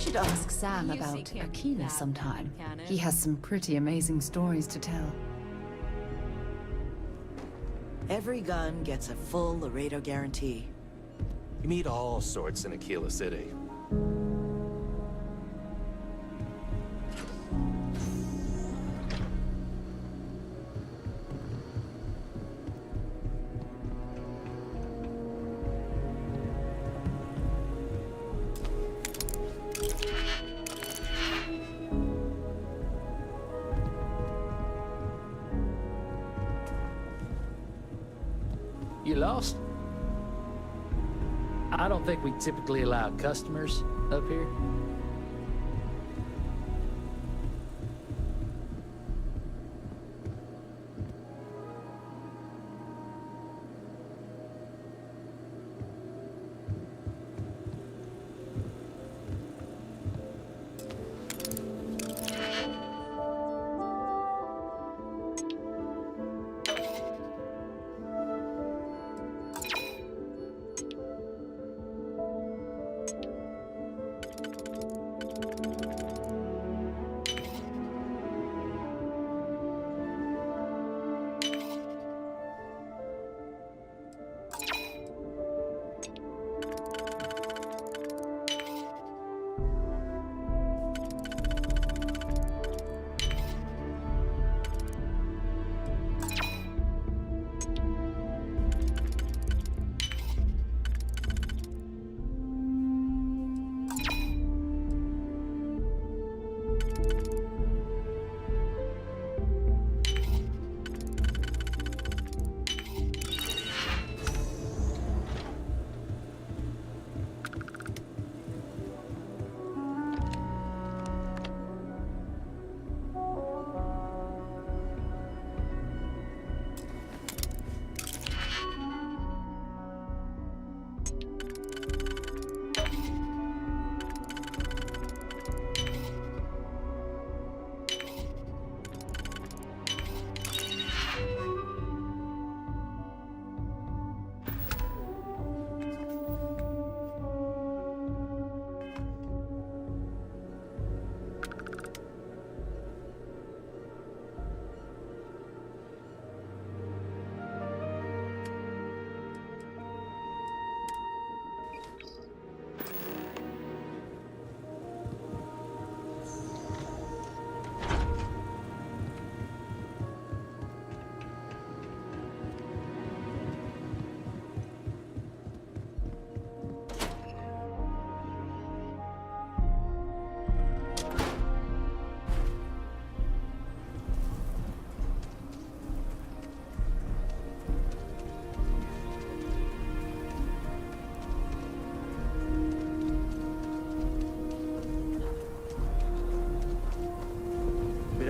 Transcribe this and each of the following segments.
should ask Sam about Aquila sometime. He has some pretty amazing stories to tell. Every gun gets a full Laredo guarantee. You meet all sorts in Aquila City. You lost? I don't think we typically allow customers up here.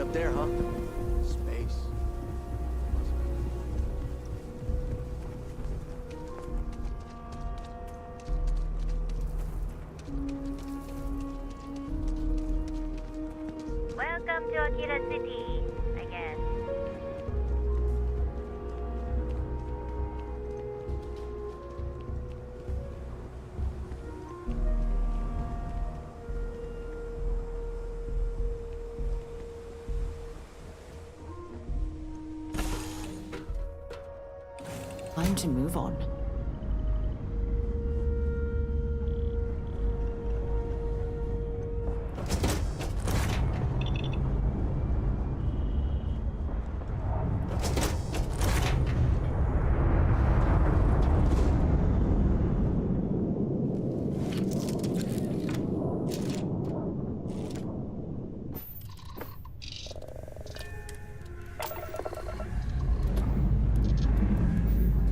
Up there, huh? Space. Welcome to Aquila City, I guess. Time to move on.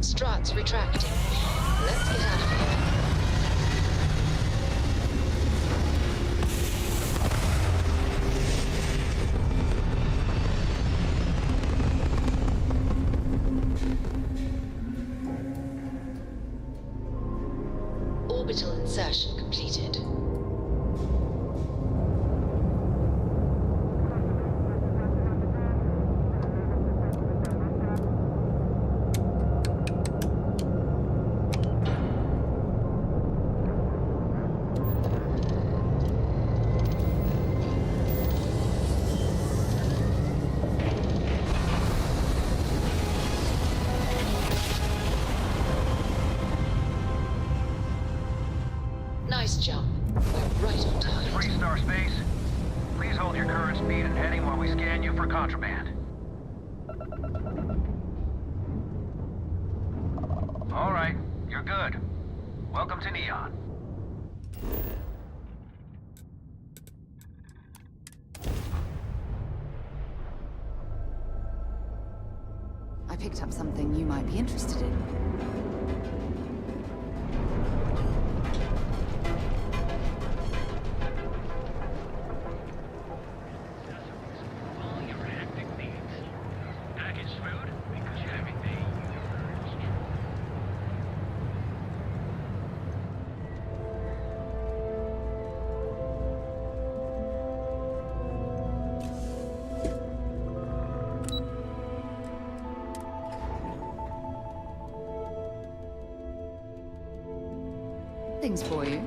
Struts retracting. Let's get out of here. Orbital insertion completed. Nice jump. We're right on time. Free Star Space. Please hold your current speed and heading while we scan you for contraband. All right, you're good. Welcome to Neon. I picked up something you might be interested in. All your hectic needs. Packaged food, because everything Things for you.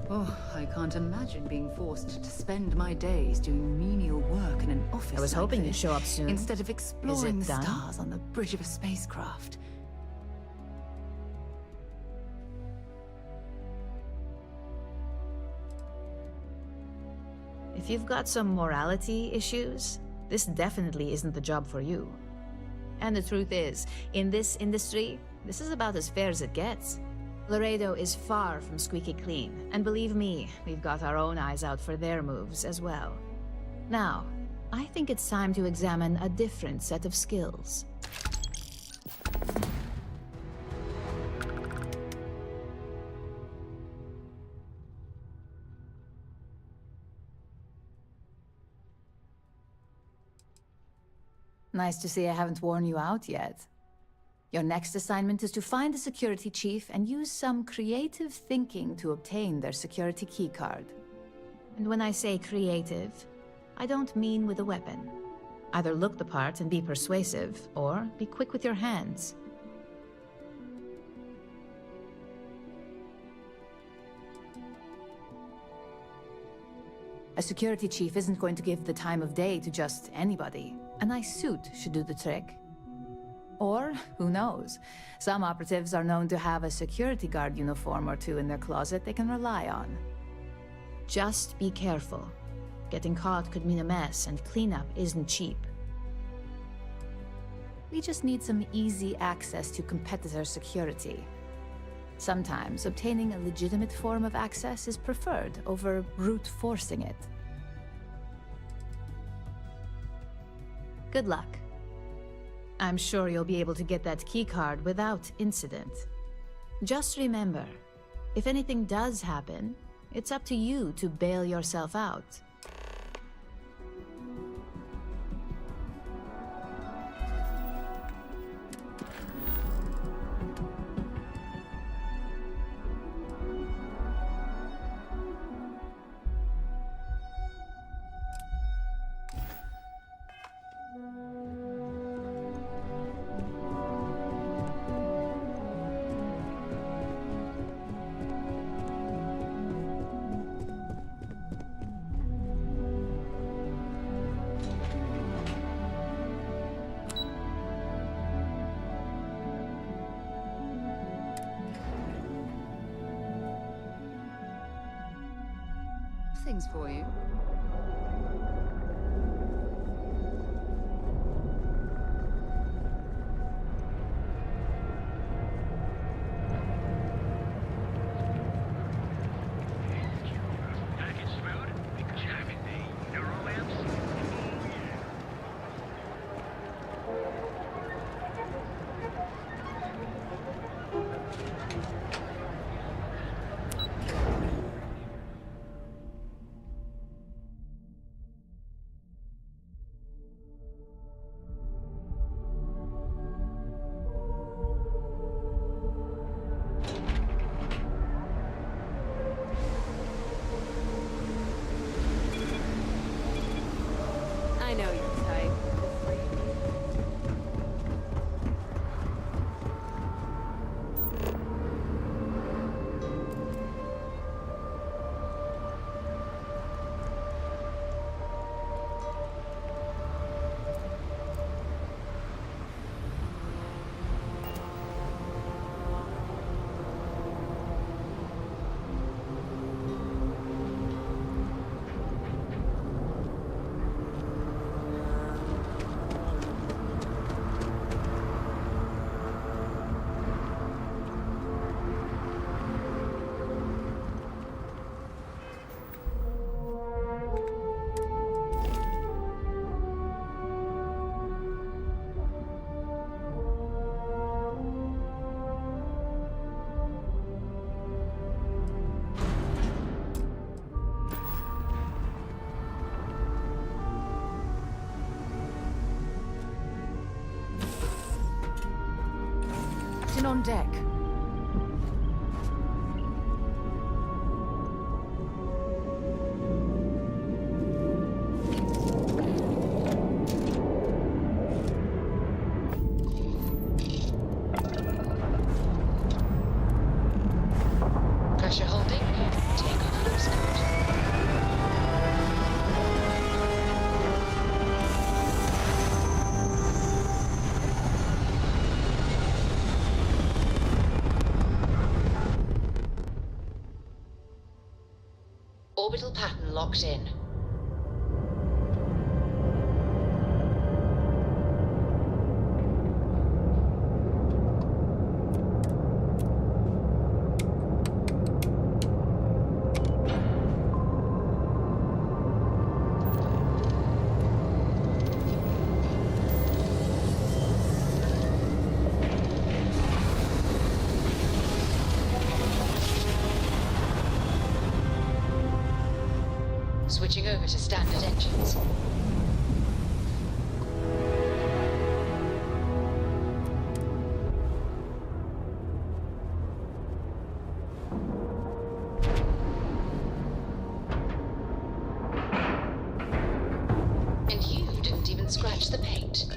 Oh, I can't imagine being forced to spend my days doing menial work in an office. I was like hoping this, you'd show up soon. instead of exploring the done? stars on the bridge of a spacecraft. If you've got some morality issues, this definitely isn't the job for you. And the truth is, in this industry, this is about as fair as it gets. Laredo is far from squeaky clean, and believe me, we've got our own eyes out for their moves as well. Now, I think it's time to examine a different set of skills. Nice to see I haven't worn you out yet. Your next assignment is to find the security chief and use some creative thinking to obtain their security keycard. And when I say creative, I don't mean with a weapon. Either look the part and be persuasive, or be quick with your hands. A security chief isn't going to give the time of day to just anybody. A nice suit should do the trick. Or, who knows, some operatives are known to have a security guard uniform or two in their closet they can rely on. Just be careful. Getting caught could mean a mess, and cleanup isn't cheap. We just need some easy access to competitor security. Sometimes obtaining a legitimate form of access is preferred over brute forcing it. Good luck. I'm sure you'll be able to get that keycard without incident. Just remember, if anything does happen, it's up to you to bail yourself out. Things for you. packaged food, because everything neuroamps. Captain on deck. Pressure holding. Takeoff looks good. Orbital pattern locked in. Switching over to standard engines. And you didn't even scratch the paint.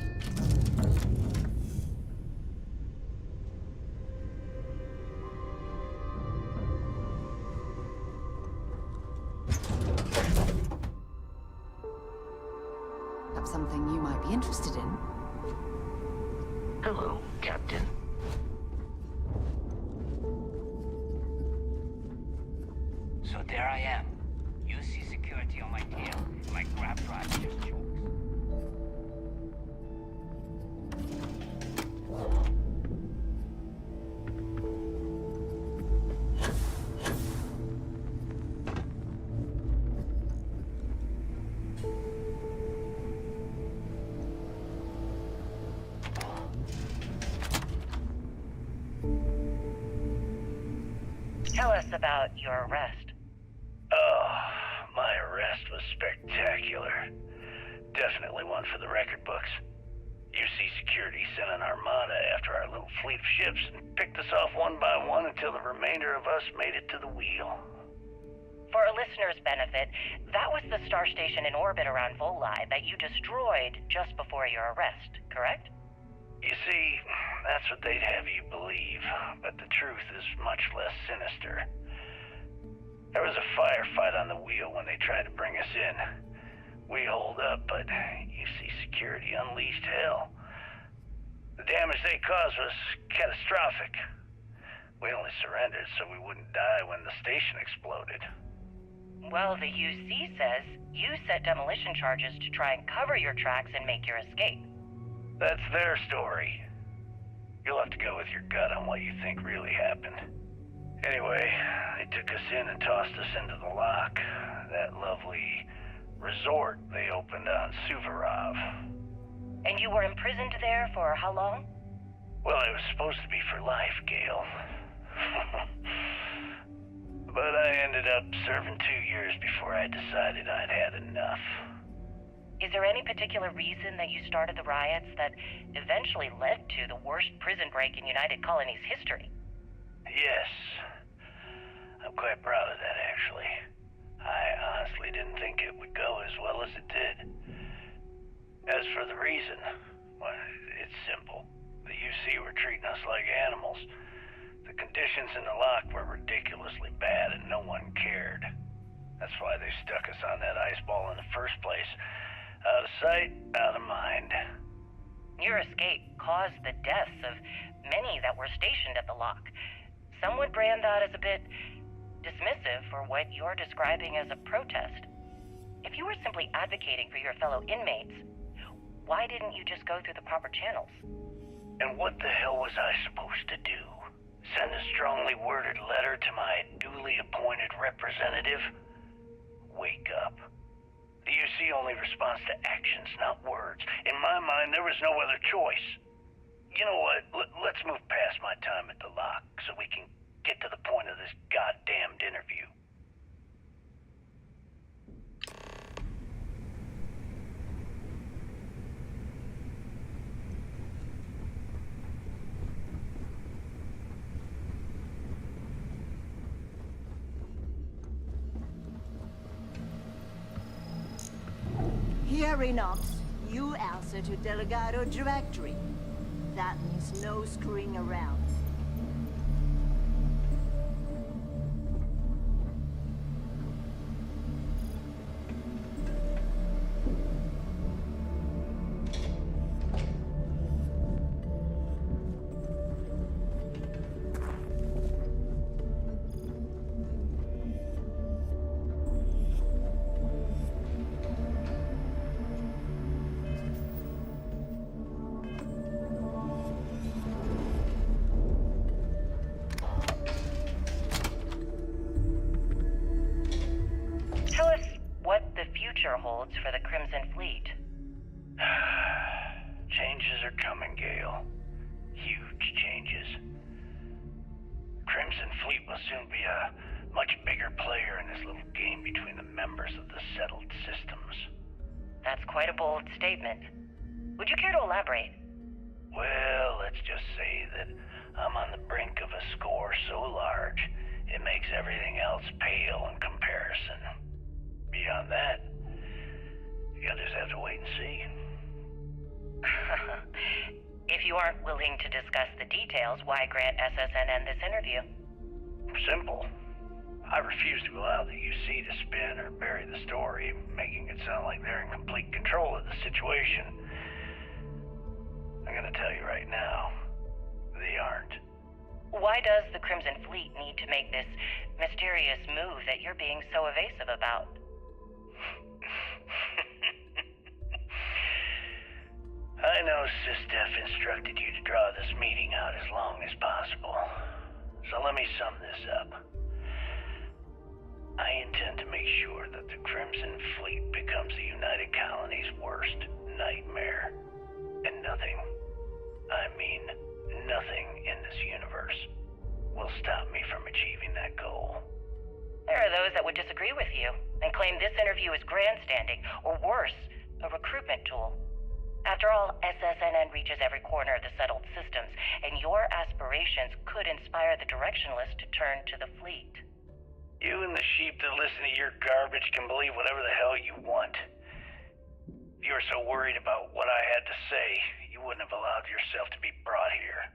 Perhaps something you might be interested in. Hello, Captain. So there I am. You see security on my tail, and my grab drive just chokes. Tell us about your arrest. Oh, my arrest was spectacular. Definitely one for the record books. UC Security sent an armada after our little fleet of ships and picked us off one by one until the remainder of us made it to the wheel. For a listener's benefit, that was the star station in orbit around Volii that you destroyed just before your arrest, correct? You see, that's what they'd have you believe, but the truth is much less sinister. There was a firefight on the wheel when they tried to bring us in. We holed up, but UC Security unleashed hell. The damage they caused was catastrophic. We only surrendered so we wouldn't die when the station exploded. Well, the UC says you set demolition charges to try and cover your tracks and make your escape. That's their story. You'll have to go with your gut on what you think really happened. Anyway, they took us in and tossed us into the lock. That lovely resort they opened on Suvorov. And you were imprisoned there for how long? Well, it was supposed to be for life, Gale. But I ended up serving 2 years before I decided I'd had enough. Is there any particular reason that you started the riots that eventually led to the worst prison break in United Colonies history? Yes. I'm quite proud of that, actually. I honestly didn't think it would go as well as it did. As for the reason, well, it's simple. The UC were treating us like animals. The conditions in the lock were ridiculously bad and no one cared. That's why they stuck us on that ice ball in the first place. Out of sight, out of mind. Your escape caused the deaths of many that were stationed at the lock. Some would brand that as a bit dismissive for what you're describing as a protest. If you were simply advocating for your fellow inmates, why didn't you just go through the proper channels? And what the hell was I supposed to do? Send a strongly worded letter to my duly appointed representative? Wake up. The UC only responds to actions, not words. In my mind, there was no other choice. You know what? Let's move past my time at the lock so we can get to the point of this goddamned interview. Inox, you answer to Delegado Directory. That means no screwing around. Tell us what the future holds for the Crimson Fleet. Changes are coming, Gale. Huge changes. Crimson Fleet will soon be a much bigger player in this little game between the members of the settled systems. That's quite a bold statement. Would you care to elaborate? Well, let's just say that I'm on the brink of a score so large, it makes everything else pale in comparison. Beyond that, you'll just have to wait and see. If you aren't willing to discuss the details, why grant SSNN this interview? Simple. I refuse to allow the UC to spin or bury the story, making it sound like they're in complete control of the situation. I'm gonna tell you right now, they aren't. Why does the Crimson Fleet need to make this mysterious move that you're being so evasive about? I know SysDef instructed you to draw this meeting out as long as possible. So let me sum this up. I intend to make sure that the Crimson Fleet becomes the United Colony's worst nightmare. And nothing, I mean nothing in this universe, will stop me from achieving that goal. There are those that would disagree with you and claim this interview is grandstanding, or worse, a recruitment tool. After all, SSNN reaches every corner of the settled systems, and your aspirations could inspire the directionless to turn to the fleet. You and the sheep that listen to your garbage can believe whatever the hell you want. If you were so worried about what I had to say, you wouldn't have allowed yourself to be brought here.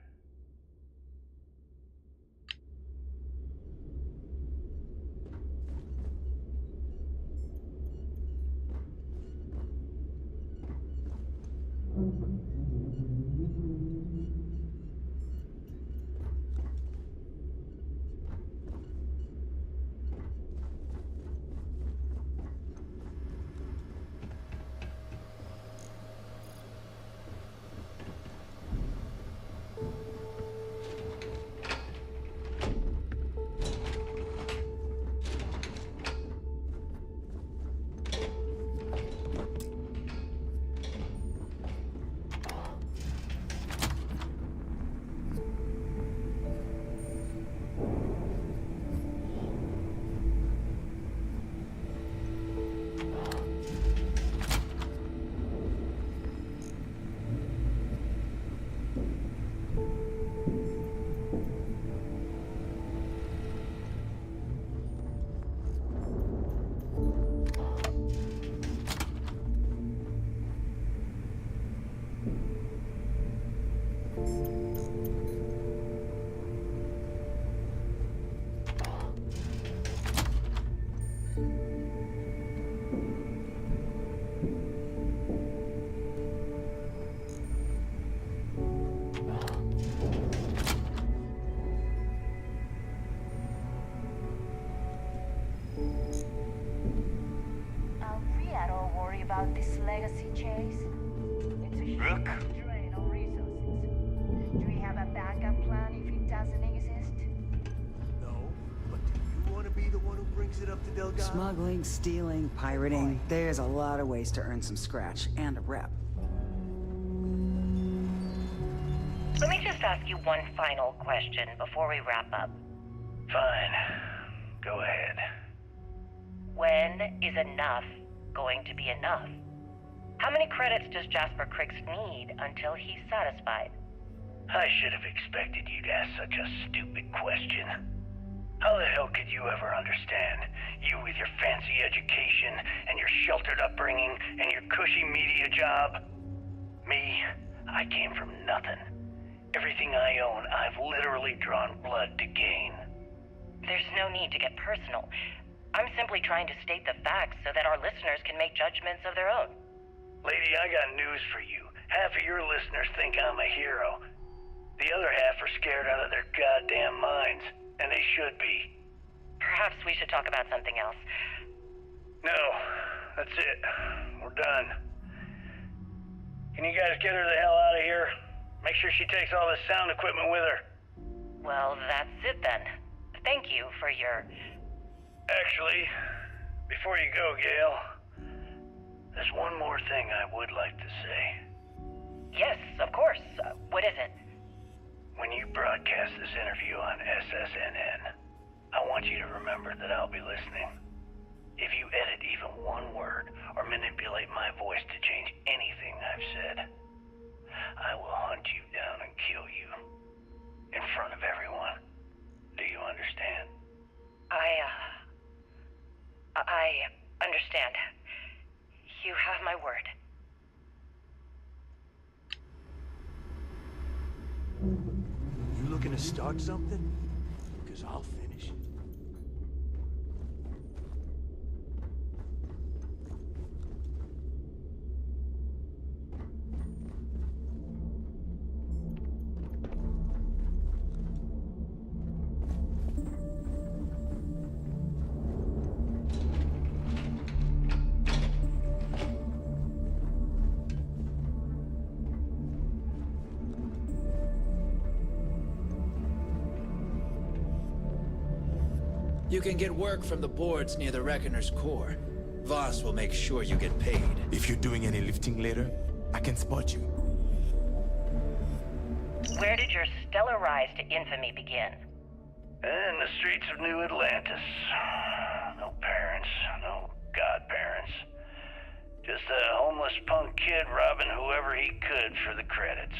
About this legacy chase? It's a huge Rook? drain on resources. Do we have a backup plan if it doesn't exist? No, but do you want to be the one who brings it up to Delgado? Smuggling, stealing, pirating. There's a lot of ways to earn some scratch and a rep. Let me just ask you one final question before we wrap up. Fine. Go ahead. When is enough going to be enough? How many credits does Jasper Criggs need until he's satisfied? I should have expected you to ask such a stupid question. How the hell could you ever understand? You with your fancy education and your sheltered upbringing and your cushy media job? Me, I came from nothing. Everything I own, I've literally drawn blood to gain. There's no need to get personal. I'm simply trying to state the facts so that our listeners can make judgments of their own. Lady, I got news for you. Half of your listeners think I'm a hero. The other half are scared out of their goddamn minds, and they should be. Perhaps we should talk about something else. No, that's it. We're done. Can you guys get her the hell out of here? Make sure she takes all this sound equipment with her. Well, that's it then. Thank you for your... Actually, before you go, Gail, there's one more thing I would like to say. Yes, of course. What is it? When you broadcast this interview on SSNN, I want you to remember that I'll be listening. If you edit even one word or manipulate my voice to change anything I've said, I will hunt you down and kill you. In front of everyone. Do you understand? I understand. You have my word. You looking to start something? Because I'll finish it. You can get work from the boards near the Reckoner's core. Voss will make sure you get paid. If you're doing any lifting later, I can spot you. Where did your stellar rise to infamy begin? In the streets of New Atlantis. No parents, no godparents. Just a homeless punk kid robbing whoever he could for the credits.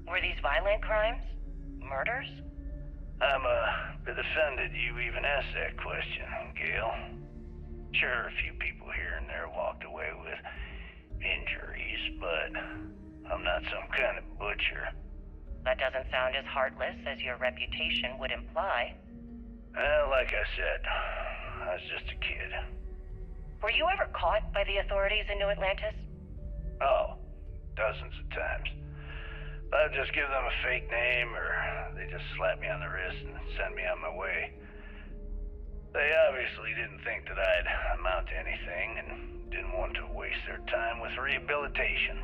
Were these violent crimes? Murders? I'm a bit offended you even asked that question, Gail. Sure, a few people here and there walked away with injuries, but I'm not some kind of butcher. That doesn't sound as heartless as your reputation would imply. Well, like I said, I was just a kid. Were you ever caught by the authorities in New Atlantis? Oh, dozens of times. I'd just give them a fake name, or they just slap me on the wrist and send me on my way. They obviously didn't think that I'd amount to anything, and didn't want to waste their time with rehabilitation.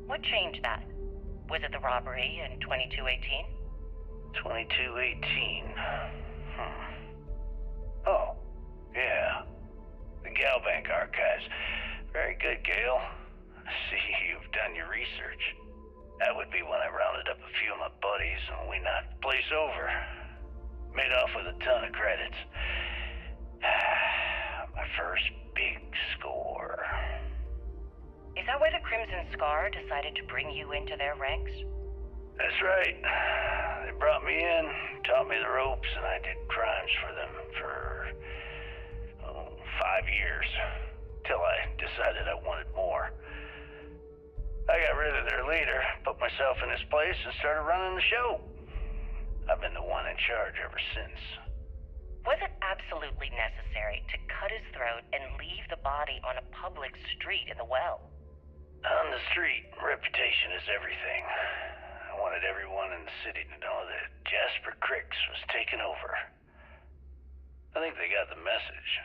What changed that? Was it the robbery in 2218? 2218? Oh, yeah. The Galbank archives. Very good, Gail. See, you've done your research. That would be when I rounded up a few of my buddies and we knocked the place over. Made off with a ton of credits. My first big score. Is that why the Crimson Scar decided to bring you into their ranks? That's right. They brought me in, taught me the ropes, and I did crimes for them for 5 years. Till I decided I wanted more. I got rid of their leader, put myself in his place, and started running the show. I've been the one in charge ever since. Was it absolutely necessary to cut his throat and leave the body on a public street in the well? On the street, reputation is everything. I wanted everyone in the city to know that Jasper Cricks was taking over. I think they got the message.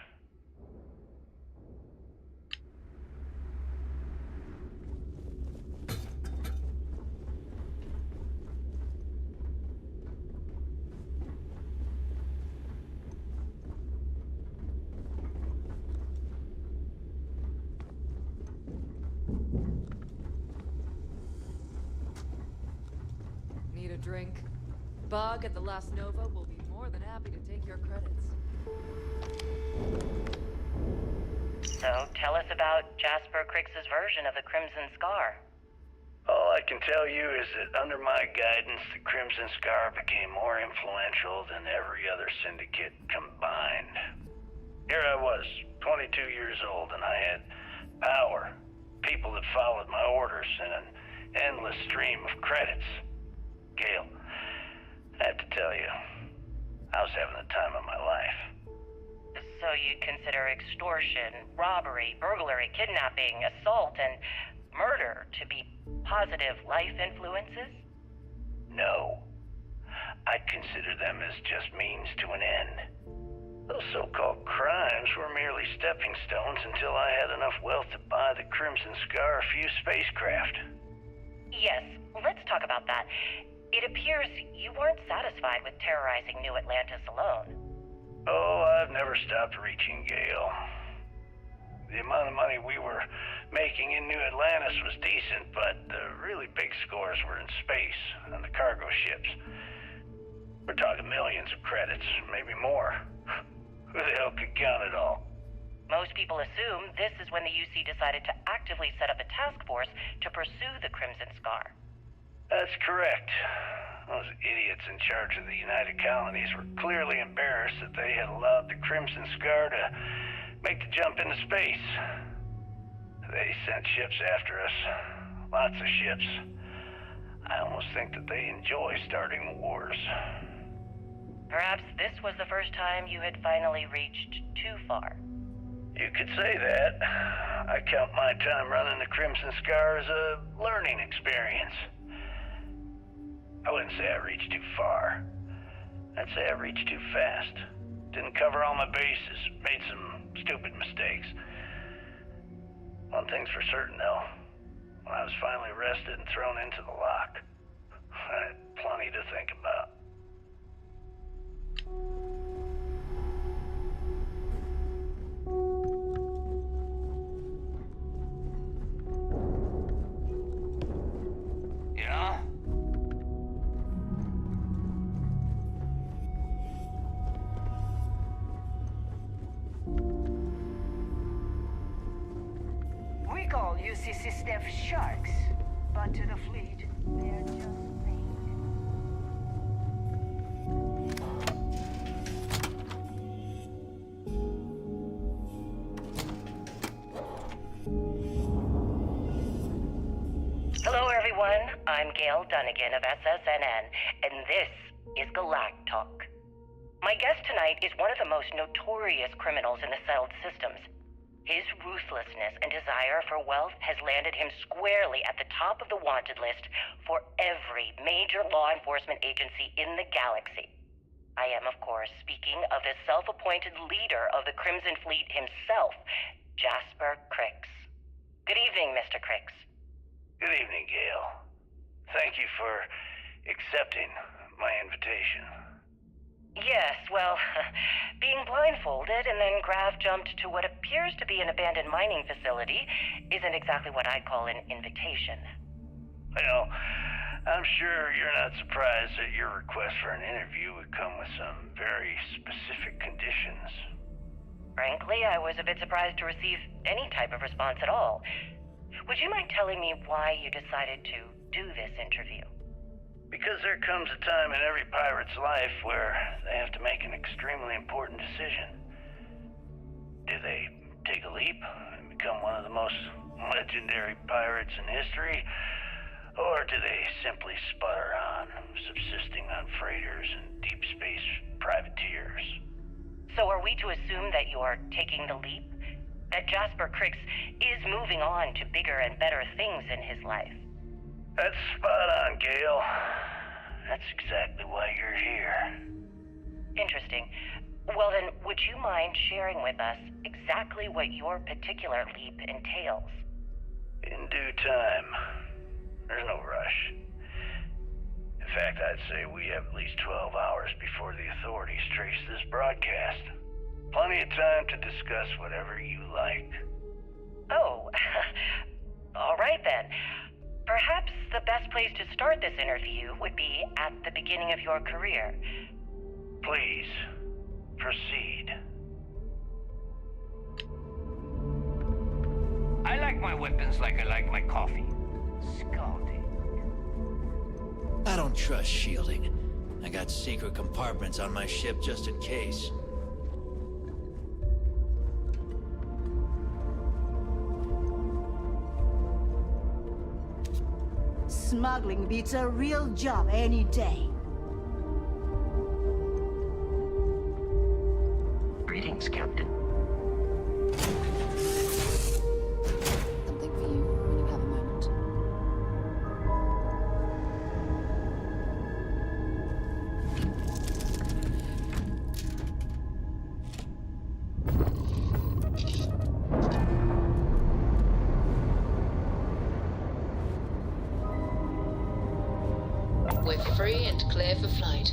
Need a drink? Bug at the Last Nova will be more than happy to take your credits. So tell us about Jasper Cricks's version of the Crimson Scar. All I can tell you is that under my guidance, the Crimson Scar became more influential than every other syndicate combined. Here I was, 22 years old, and I had power, people that followed my orders, and an endless stream of credits. Gale, I have to tell you, I was having the time of my life. So you'd consider extortion, robbery, burglary, kidnapping, assault, and murder to be positive life influences? No. I'd consider them as just means to an end. Those so-called crimes were merely stepping stones until I had enough wealth to buy the Crimson Scar a few spacecraft. Yes, let's talk about that. It appears you weren't satisfied with terrorizing New Atlantis alone. Oh, I've never stopped reaching, Gale. The amount of money we were making in New Atlantis was decent, but the really big scores were in space, on the cargo ships. We're talking millions of credits, maybe more. Who the hell could count it all? Most people assume this is when the UC decided to actively set up a task force to pursue the Crimson Scar. That's correct. Those idiots in charge of the United Colonies were clearly embarrassed that they had allowed the Crimson Scar to make the jump into space. They sent ships after us. Lots of ships. I almost think that they enjoy starting wars. Perhaps this was the first time you had finally reached too far. You could say that. I count my time running the Crimson Scar as a learning experience. I wouldn't say I reached too far. I'd say I reached too fast. Didn't cover all my bases. Made some stupid mistakes. One thing's for certain, though. When I was finally arrested and thrown into the lock, I had plenty to think about. Yeah? We call UCC staff sharks, but to the fleet, they're just bait. Hello, everyone. I'm Gail Dunnigan of SSNN, and this is Galactic Talk. My guest tonight is one of the most notorious criminals in the settled systems. His ruthlessness and desire for wealth has landed him squarely at the top of the wanted list for every major law enforcement agency in the galaxy. I am, of course, speaking of the self-appointed leader of the Crimson Fleet himself, Jasper Crix. Good evening, Mr. Crix. Good evening, Gale. Thank you for accepting my invitation. Yes, well, being blindfolded and then Grav jumped to what appears to be an abandoned mining facility isn't exactly what I'd call an invitation. Well, I'm sure you're not surprised that your request for an interview would come with some very specific conditions. Frankly, I was a bit surprised to receive any type of response at all. Would you mind telling me why you decided to do this interview? Because there comes a time in every pirate's life where they have to make an extremely important decision. Do they take a leap and become one of the most legendary pirates in history? Or do they simply sputter on, subsisting on freighters and deep space privateers? So are we to assume that you're taking the leap? That Jasper Crix is moving on to bigger and better things in his life? That's spot on, Gale. That's exactly why you're here. Interesting. Well then, would you mind sharing with us exactly what your particular leap entails? In due time. There's no rush. In fact, I'd say we have at least 12 hours before the authorities trace this broadcast. Plenty of time to discuss whatever you like. Oh, all right then. Perhaps the best place to start this interview would be at the beginning of your career. Please, proceed. I like my weapons like I like my coffee. Scalding. I don't trust shielding. I got secret compartments on my ship just in case. Smuggling beats a real job any day. Greetings, Captain. Something for you when you have a moment. We're free and clear for flight.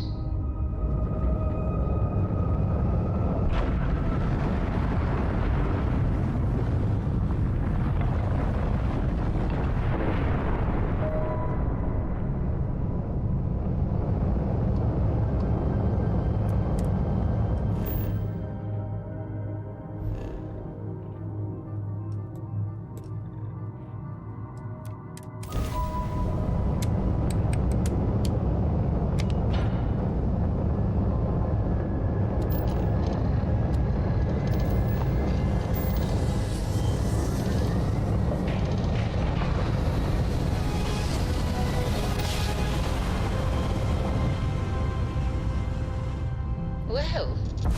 Well,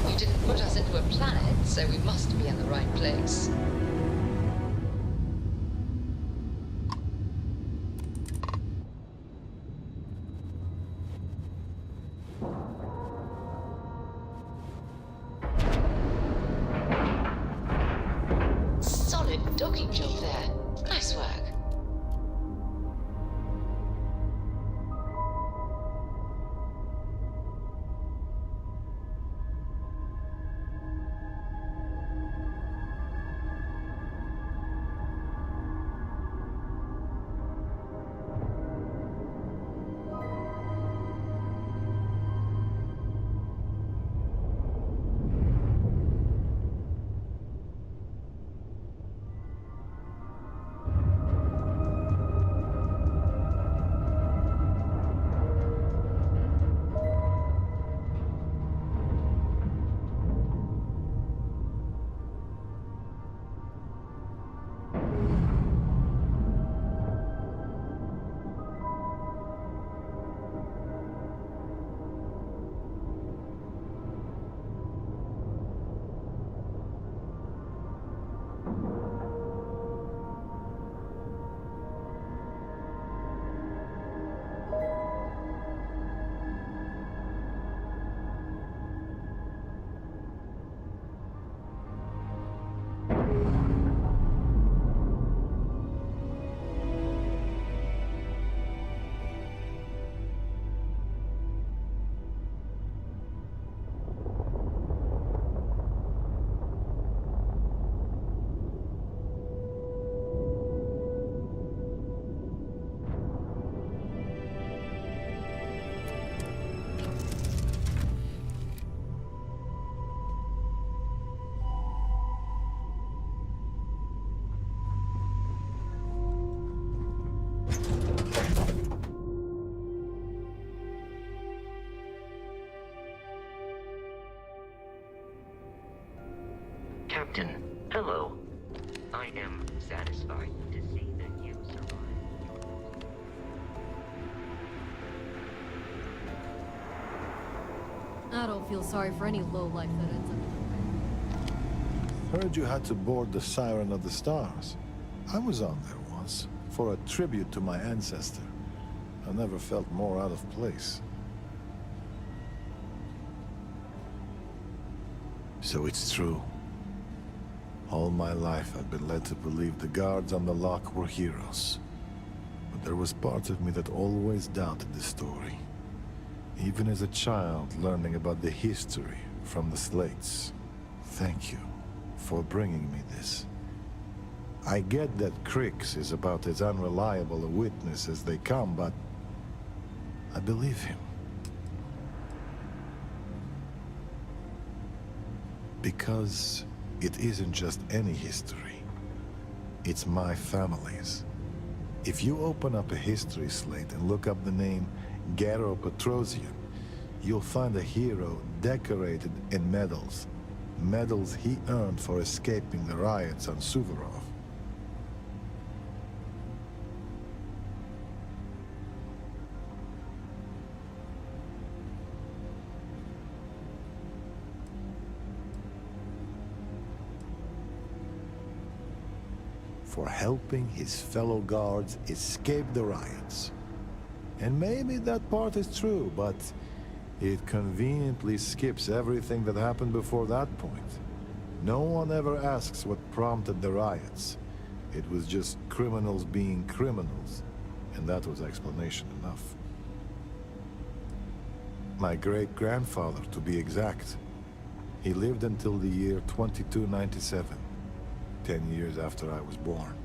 you didn't put us into a planet, so we must be in the right place. Solid docking job there. Nice work. Captain, hello. I am satisfied to see that you survived. I don't feel sorry for any lowlife that ends up. Heard you had to board the Siren of the Stars. I was on there once, for a tribute to my ancestor. I never felt more out of place. So it's true. All my life I've been led to believe the guards on the lock were heroes. But there was part of me that always doubted the story. Even as a child learning about the history from the slates. Thank you for bringing me this. I get that Crix is about as unreliable a witness as they come, but I believe him. Because it isn't just any history. It's my family's. If you open up a history slate and look up the name Gero Petrosian, you'll find a hero decorated in medals. Medals he earned for escaping the riots on Suvorov. For helping his fellow guards escape the riots. And maybe that part is true, but it conveniently skips everything that happened before that point. No one ever asks what prompted the riots. It was just criminals being criminals, and that was explanation enough. My great-grandfather, to be exact. He lived until the year 2297. 10 years after I was born.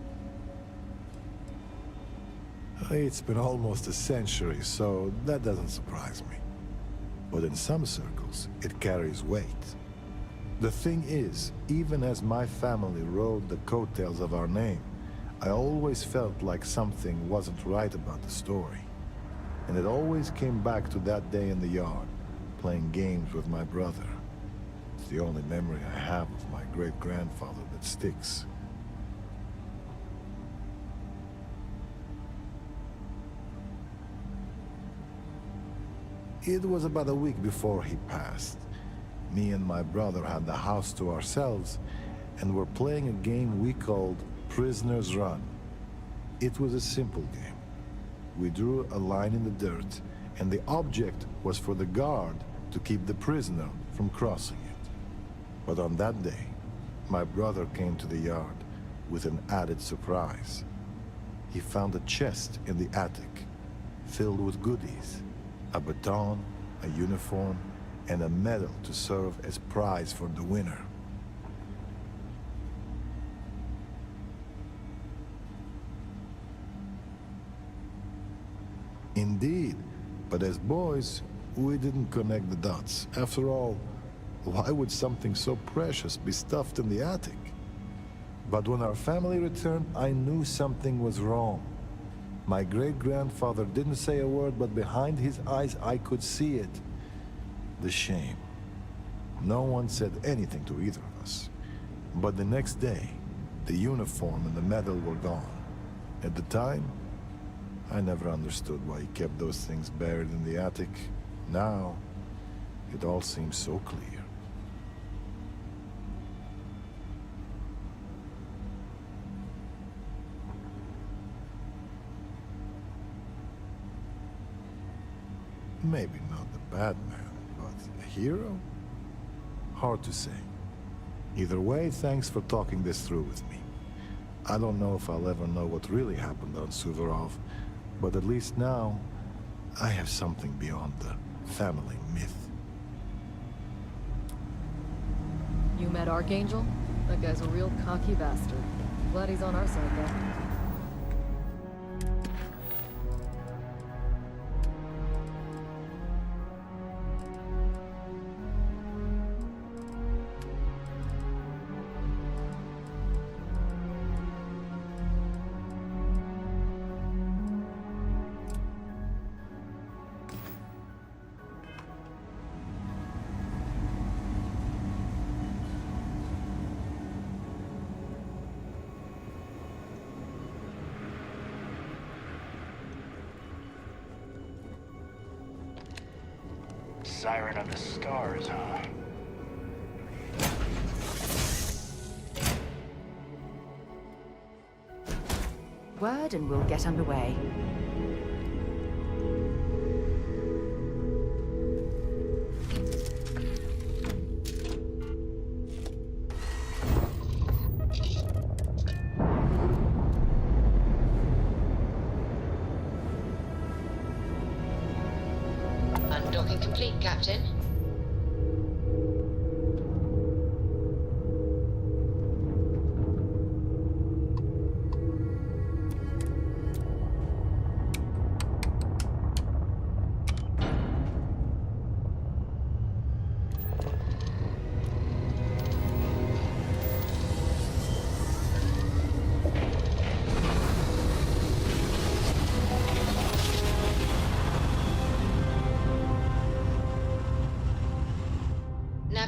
It's been almost a century, so that doesn't surprise me. But in some circles, it carries weight. The thing is, even as my family rode the coattails of our name, I always felt like something wasn't right about the story. And it always came back to that day in the yard, playing games with my brother. It's the only memory I have of my great-grandfather that sticks. It was about a week before he passed. Me and my brother had the house to ourselves and were playing a game we called Prisoner's Run. It was a simple game. We drew a line in the dirt, and the object was for the guard to keep the prisoner from crossing it. But on that day, my brother came to the yard with an added surprise. He found a chest in the attic, filled with goodies, a baton, a uniform, and a medal to serve as prize for the winner. Indeed, but as boys, we didn't connect the dots. After all, why would something so precious be stuffed in the attic? But when our family returned, I knew something was wrong. My great-grandfather didn't say a word, but behind his eyes I could see it. The shame. No one said anything to either of us. But the next day, the uniform and the medal were gone. At the time, I never understood why he kept those things buried in the attic. Now, it all seems so clear. Maybe not the bad man, but a hero? Hard to say. Either way, thanks for talking this through with me. I don't know if I'll ever know what really happened on Suvorov, but at least now, I have something beyond the family myth. You met Archangel? That guy's a real cocky bastard. Glad he's on our side, though. Siren of the stars, huh? Word and we'll get underway. Undocking complete, Captain.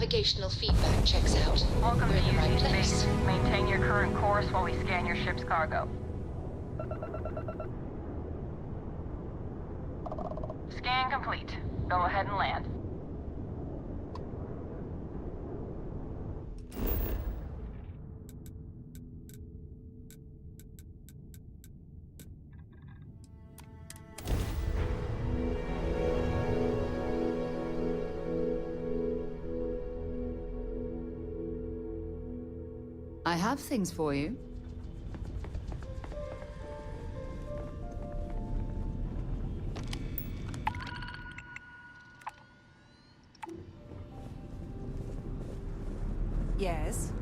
navigational feedback checks out. Welcome We're in to the right UC place. Space. Maintain your current course while we scan your ship's cargo. Scan complete. Go ahead and land. I have things for you. Yes?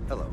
Hello.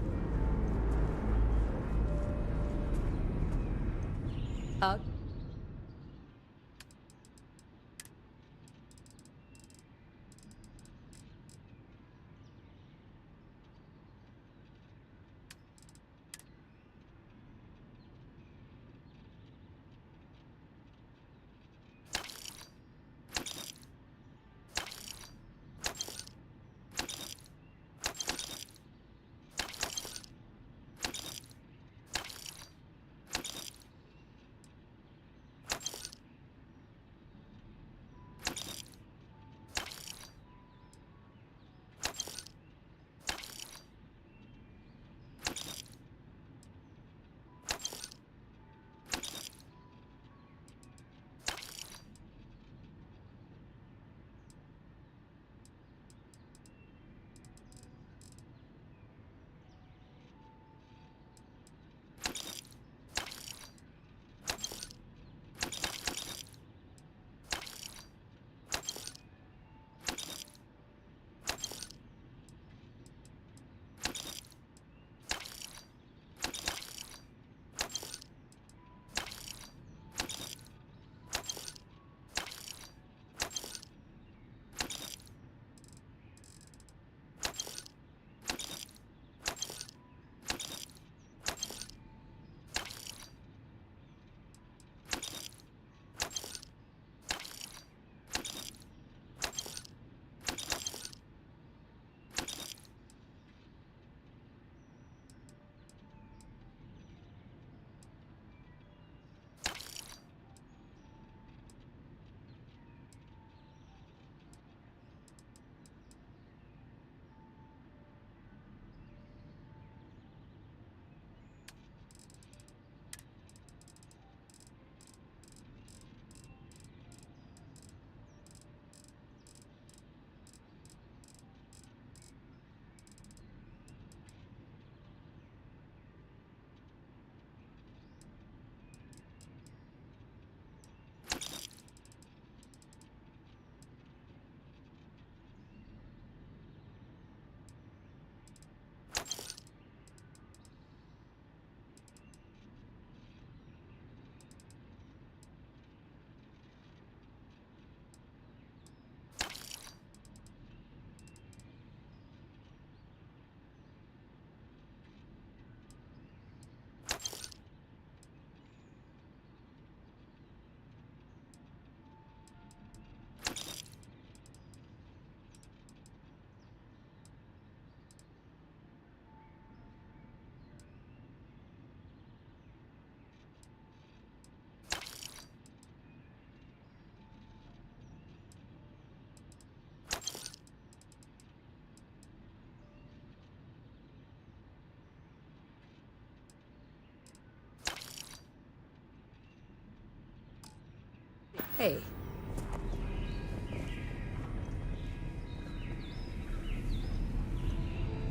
Hey.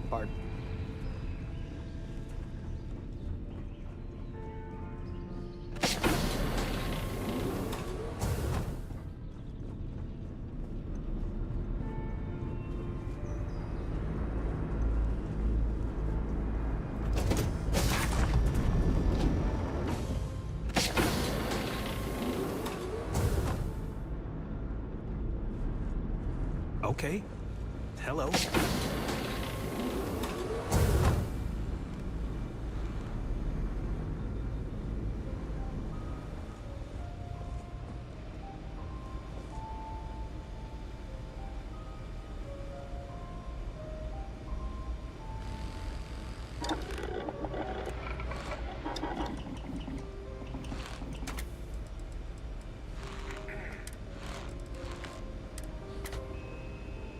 Pardon? Okay. Hello.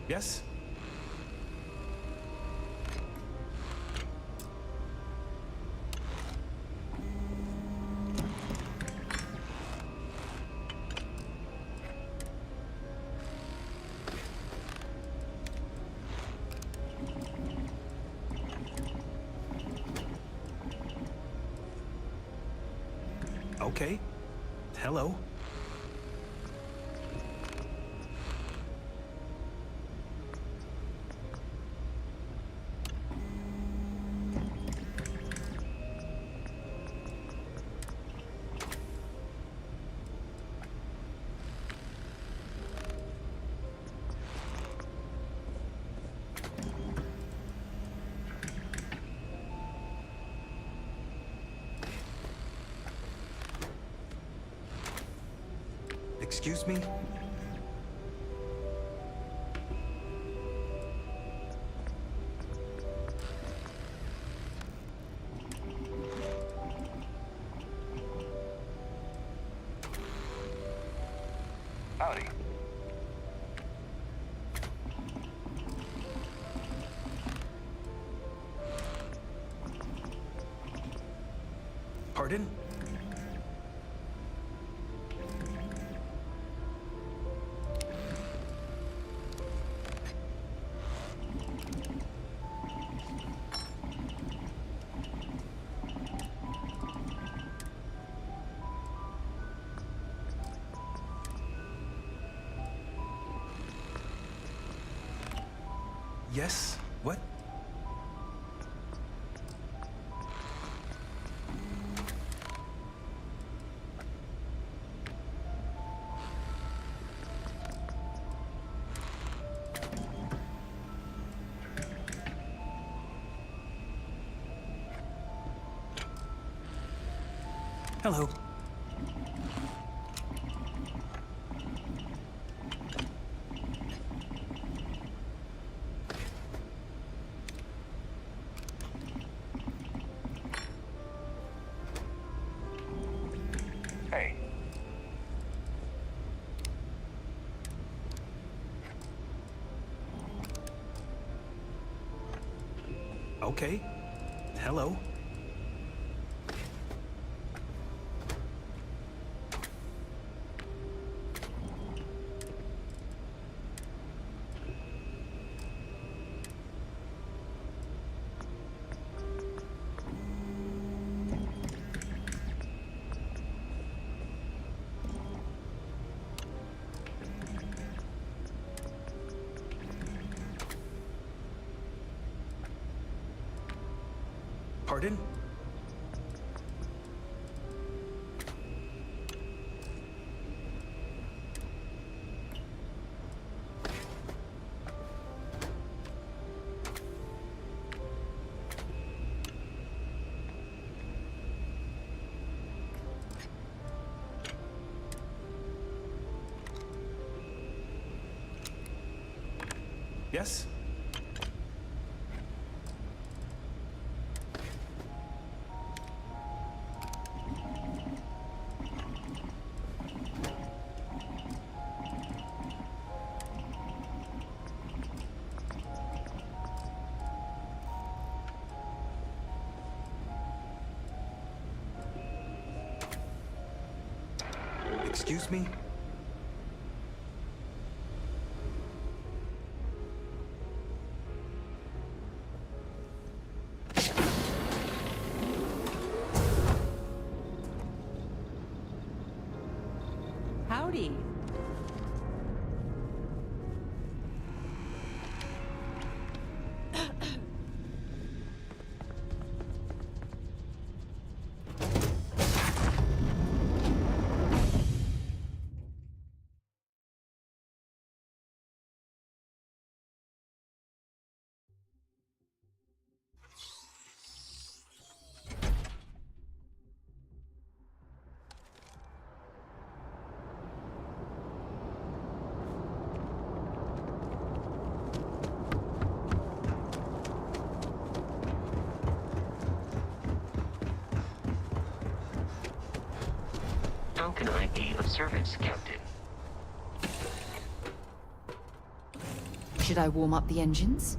Yes? Okay. Hello. Excuse me? Howdy. Pardon? Yes? What? Hello. Hey. Okay. Hello. Pardon? Yes? Excuse me? Howdy. Token ID of service, Captain. Should I warm up the engines?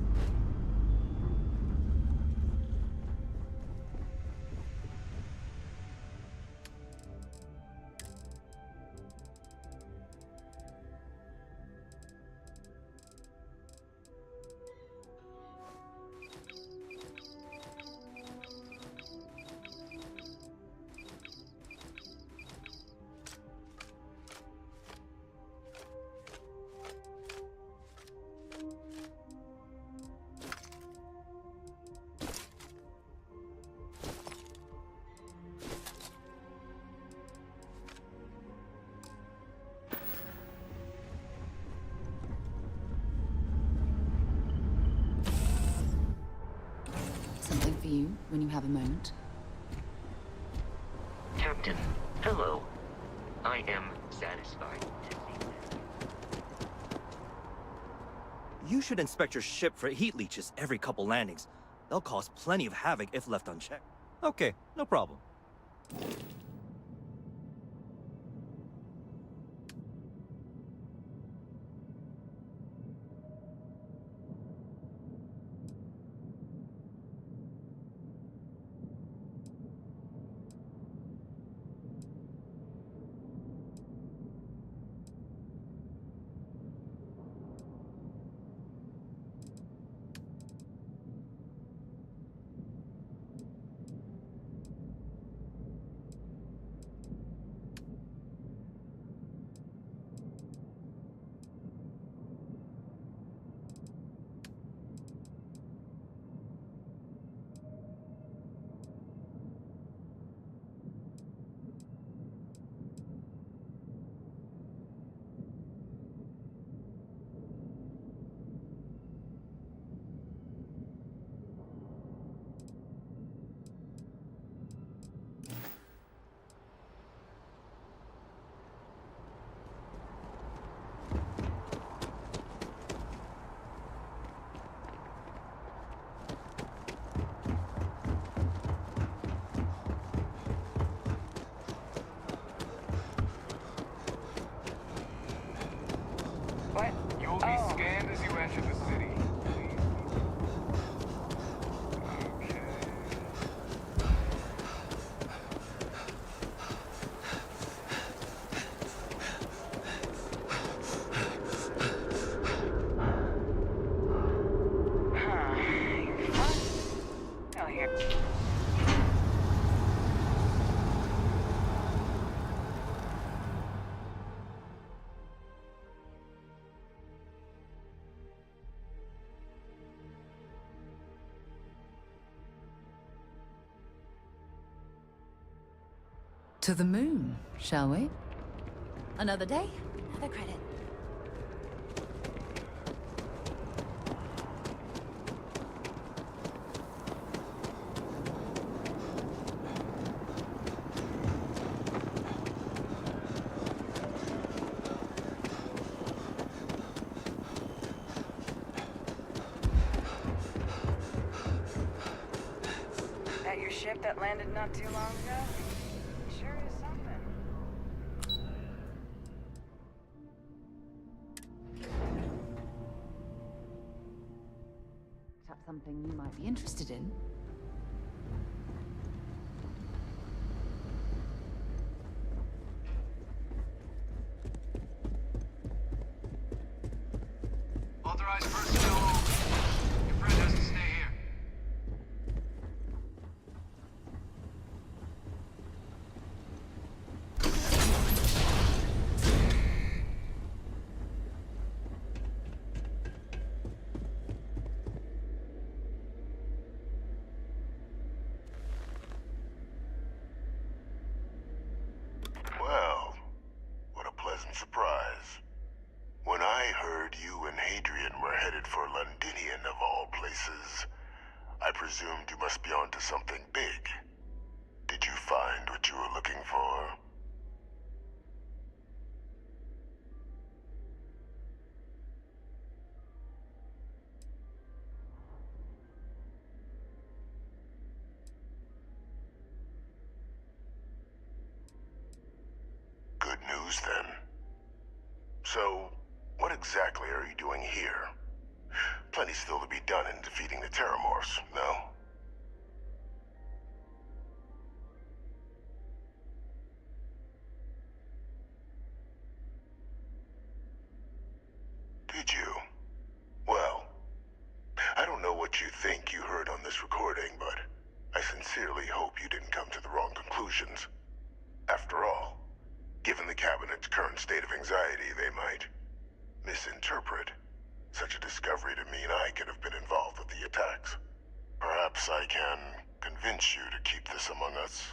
Something for you when you have a moment. Captain, hello. I am satisfied to see that. You should inspect your ship for heat leeches every couple landings. They'll cause plenty of havoc if left unchecked. Okay, no problem. What? You will be scanned as you enter the city. Okay. Oh, here. To the moon, shall we? Another day, another credit. That your ship that landed not too long ago? Sure is something. Perhaps something you might be interested in. Authorized personnel over. Your friend has to stay here. Well, what a pleasant surprise. When I heard you and Hadrian were headed for Londinian of all places, I presumed you must be onto something big. Did you find what you were looking for? Good news, then. So, what exactly are you doing here? Plenty still to be done in defeating the Terramorphs, no? Did you? Well, I don't know what you think you heard on this recording, but I sincerely hope you didn't come to the wrong conclusions. After all, given the Cabinet's current state of anxiety, they might misinterpret such a discovery to mean I could have been involved with the attacks. Perhaps I can convince you to keep this among us.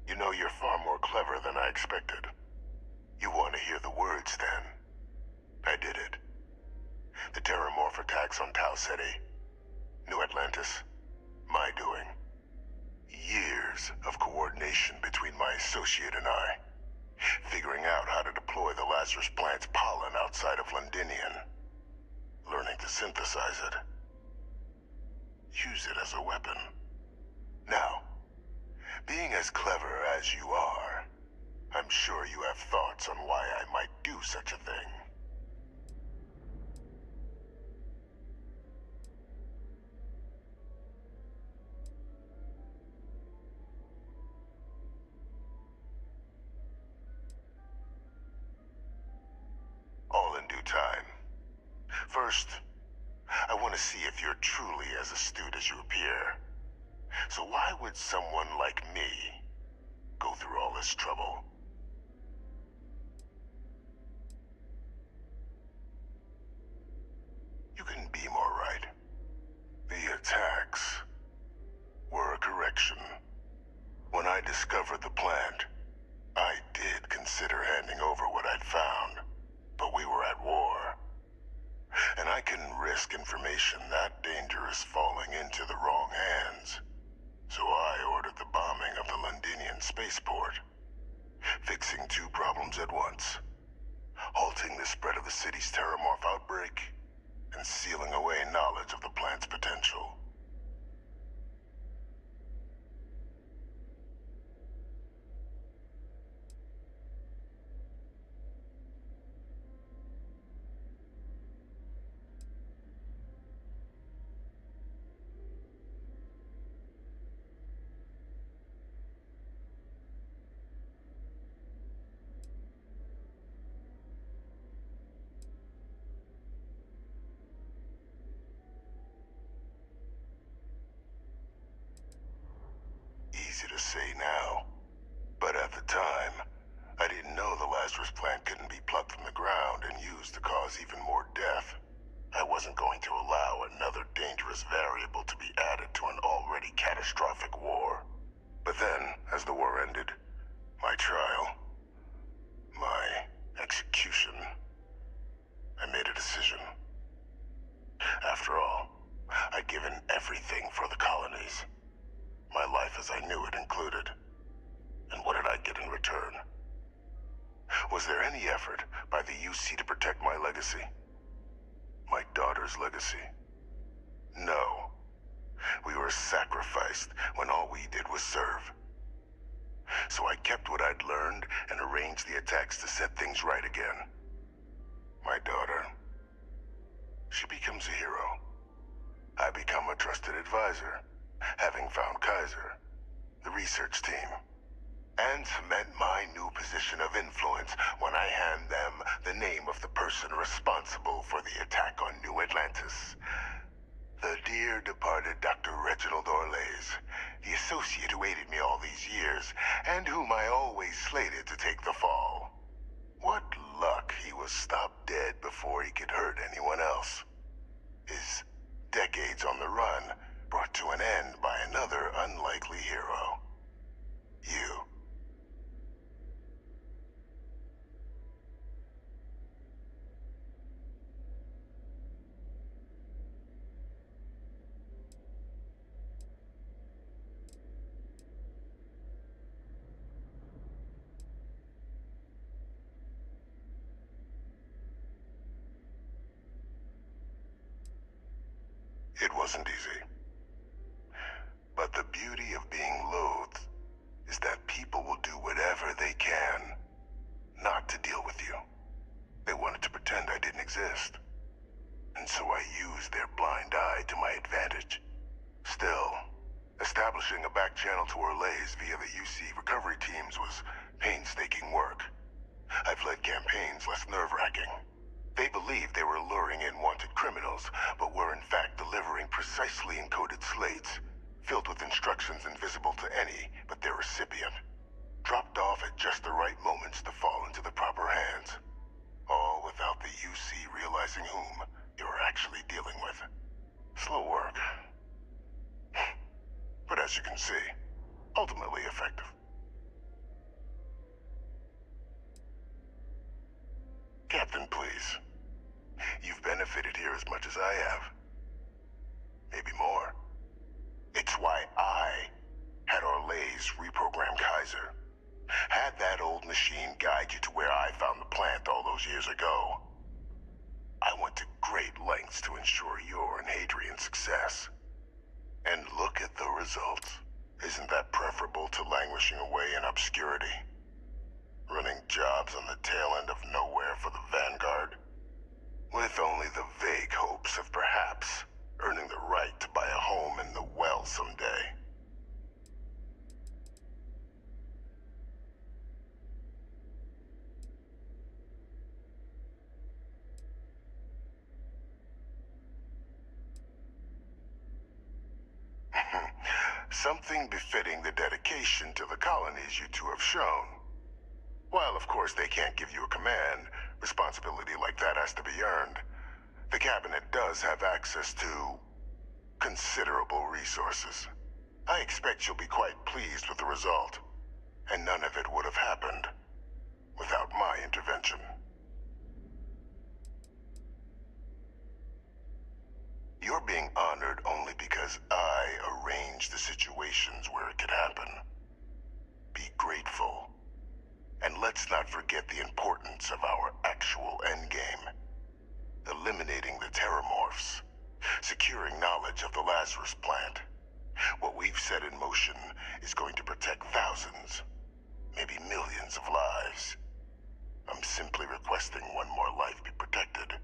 You know, you're far more clever than I expected. You want to hear the words, then? I did it. The Terramorph attacks on Tau Ceti, New Atlantis, my doing. Years of coordination between my associate and I, figuring out how to deploy the Lazarus plant's pollen outside of Londinian, learning to synthesize it, use it as a weapon. Now, being as clever as you are, I'm sure you have thoughts on why I might do such a thing. All in due time. First, I want to see if you're truly as astute as you appear. So why would someone like me go through all this trouble? You couldn't be more right. The attacks were a correction. When I discovered the plant, I did consider handing over what I'd found, but we were at war. And I couldn't risk information that dangerous falling into the wrong hands. So I ordered the bombing of the Londinian spaceport, fixing two problems at once: halting the spread of the city's Terramorph outbreak, and sealing away knowledge of the plant's potential. Easy to say now, but at the time, I didn't know the Lazarus plant couldn't be plucked from the ground and used to cause even more death. I wasn't going to allow another dangerous variable to be added to an already catastrophic war. But then, as the war ended, my trial, my execution, I made a decision. After all, I'd given everything for the colonies. My life as I knew it included. And what did I get in return? Was there any effort by the UC to protect my legacy? My daughter's legacy? No. We were sacrificed when all we did was serve. So I kept what I'd learned and arranged the attacks to set things right again. My daughter, she becomes a hero. I become a trusted advisor, having found Kaiser, the research team, and cement my new position of influence when I hand them the name of the person responsible for the attack on New Atlantis. The dear departed Dr. Reginald Orlays, the associate who aided me all these years, and whom I always slated to take the fall. What luck he was stopped dead before he could hurt anyone else. His decades on the run brought to an end by another unlikely hero. You. It wasn't easy. But the beauty of being loathed is that people will do whatever they can not to deal with you. They wanted to pretend I didn't exist. And so I used their blind eye to my advantage. Still, establishing a back channel to Orlays via the UC recovery teams was painstaking work. I've led campaigns less nerve-wracking. They believed they were luring in wanted criminals, but were in fact delivering precisely encoded slates, filled with instructions invisible to any but their recipient, dropped off at just the right moments to fall into the proper hands. All without the UC realizing whom you were actually dealing with. Slow work. But as you can see, ultimately effective. Captain, please. You've benefited here as much as I have. Maybe more. It's why I had Orlays reprogram Kaiser. Had that old machine guide you to where I found the plant all those years ago. I went to great lengths to ensure your and Hadrian's success. And look at the results. Isn't that preferable to languishing away in obscurity? Running jobs on the tail end of nowhere for the Vanguard? With only the vague hopes of perhaps earning the right to buy a home in the well someday. Something befitting the dedication to the colonies you two have shown. While, of course, they can't give you a command, responsibility like that has to be earned. The Cabinet does have access to considerable resources. I expect you'll be quite pleased with the result, and none of it would have happened without my intervention. You're being honored only because I arranged the situations where it could happen. Be grateful. And let's not forget the importance of our actual endgame. Eliminating the terramorphs. Securing knowledge of the Lazarus plant. What we've set in motion is going to protect thousands, maybe millions of lives. I'm simply requesting one more life be protected.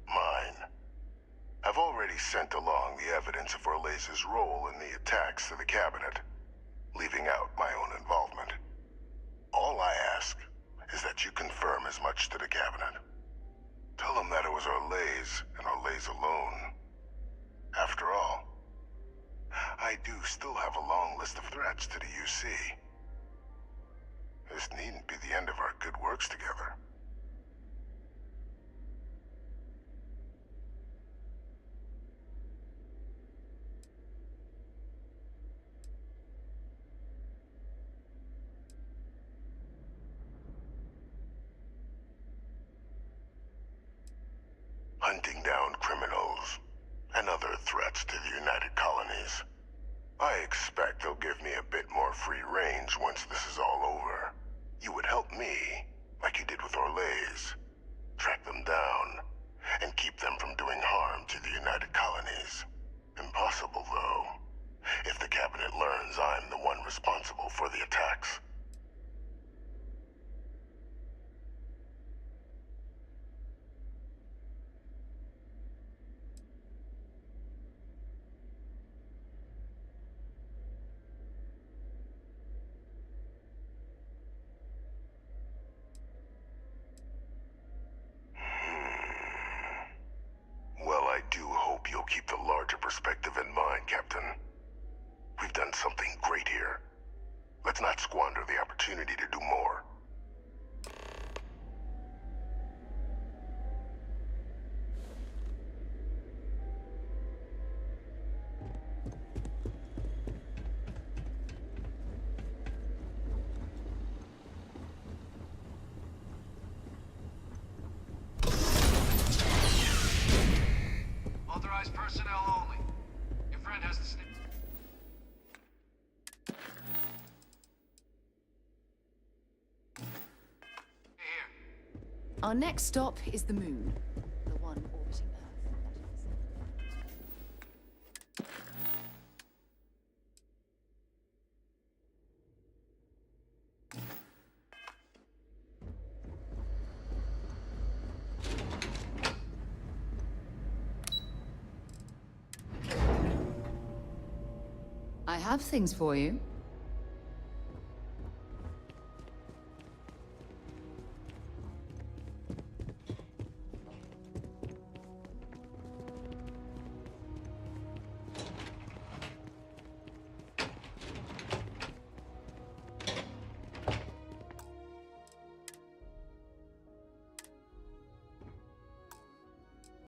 Mine. I've already sent along the evidence of Orlays' role in the attacks to the Cabinet, leaving out my own involvement. All I ask is that you confirm as much to the Cabinet. Tell them that it was Orlays and Orlays alone. After all, I do still have a long list of threats to the UC. This needn't be the end of our good works together. Hunting down criminals and other threats to the United Colonies. I expect they'll give me a bit more free range once this is all over. You would help me, like you did with Orlays. Track them down and keep them from doing harm to the United Colonies. Impossible, though, if the Cabinet learns I'm the one responsible for the attacks. Keep the larger perspective in mind, Captain. We've done something great here. Let's not squander the opportunity to do more. Personnel only. Your friend has the Our next stop is the moon. The one orbiting Earth, that is. I have things for you.